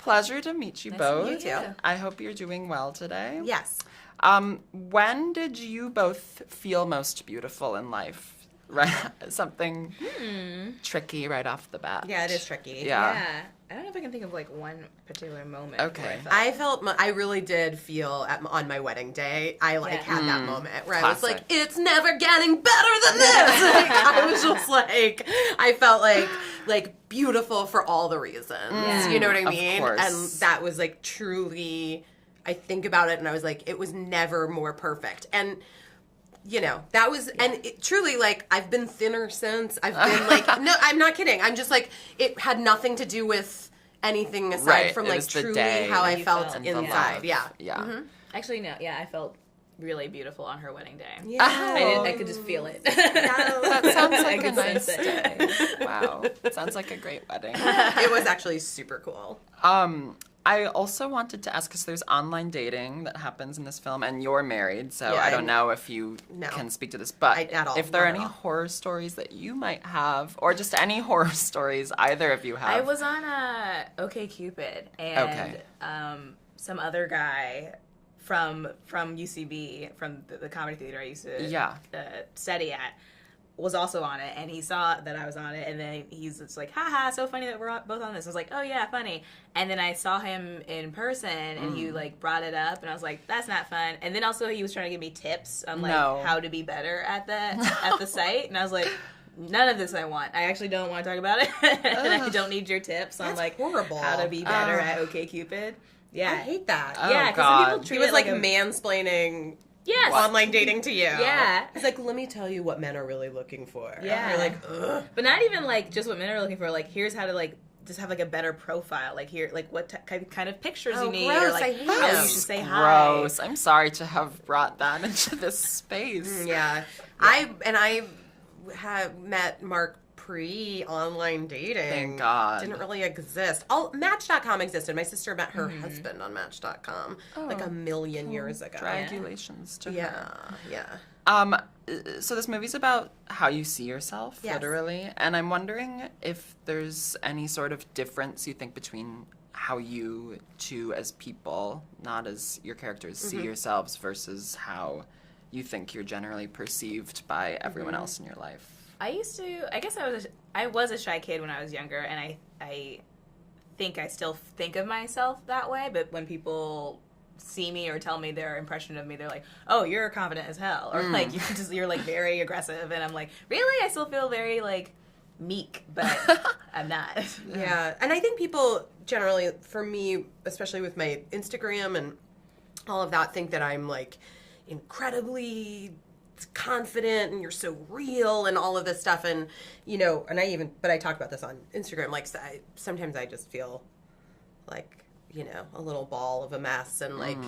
pleasure to meet you both. meet you too. I hope you're doing well today. Yes. When did you both feel most beautiful in life? Right, something tricky right off the bat. Yeah, it is tricky. Yeah. I don't know if I can think of like one particular moment. Okay. I really did feel on my wedding day, I had that moment where I was Classic. like, it's never getting better than this. Like, I was just like, I felt like beautiful for all the reasons. Yeah. You know what I Of mean? course. And that was like truly, I think about it and I was like, it was never more perfect. And you know, that was, and it, truly, like, I've been thinner since. I've been, like, no, I'm not kidding. I'm just, like, it had nothing to do with anything aside Right. from, It like, was the truly day how I you felt felt. The inside. love. Yeah. Yeah. Actually, no. Yeah, I felt really beautiful on her wedding day. Yeah. I could just feel it. That sounds like a could nice sense day. Wow. Sounds like a great wedding. It was actually super cool. I also wanted to ask, because there's online dating that happens in this film, and you're married, so Yeah, I don't know if you can speak to this, but if there are any horror stories that you might have, or just any horror stories either of you have. I was on OkCupid, and some other guy from UCB, from the comedy theater I used to study at, was also on it, and he saw that I was on it, and then he's just like, haha, so funny that we're both on this. I was like, oh yeah, funny. And then I saw him in person, and he like brought it up, and I was like, that's not fun. And then also he was trying to give me tips on like how to be better at the site, and I was like, none of this I want. I actually don't want to talk about it, and I don't need your tips on like horrible. how to be better at OkCupid. Yeah, I hate that. Yeah, because some people treat he was it like a mansplaining Yes. online dating to you. Yeah. He's like, let me tell you what men are really looking for. Yeah. And you're like, ugh. But not even like just what men are looking for. Like, here's how to like just have like a better profile. Like here, like what kind of pictures you need, gross. or like I hate how you them. should say hi. Gross. I'm sorry to have brought that into this space. Yeah. I have met Mark pre-online dating. Thank God. Didn't really exist. Match.com existed. My sister met her husband on Match.com like a million years ago. Dragulations to her. Yeah. So this movie's about how you see yourself, Yes. literally. And I'm wondering if there's any sort of difference you think between how you two as people, not as your characters, see yourselves versus how you think you're generally perceived by everyone else in your life. I guess I was a shy kid when I was younger, and I think I still think of myself that way, but when people see me or tell me their impression of me, they're like, oh, you're confident as hell, or like you're like very aggressive, and I'm like, really? I still feel very like meek, but I'm not. Yeah. And I think people generally, for me, especially with my Instagram and all of that, think that I'm like incredibly confident and you're so real and all of this stuff. And, you know, but I talk about this on Instagram, like sometimes I just feel like, you know, a little ball of a mess and like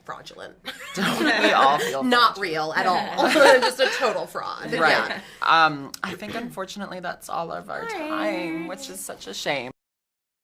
fraudulent. Don't we all feel Not real at all. Just a total fraud. Right. Yeah. I think unfortunately that's all of our time, which is such a shame.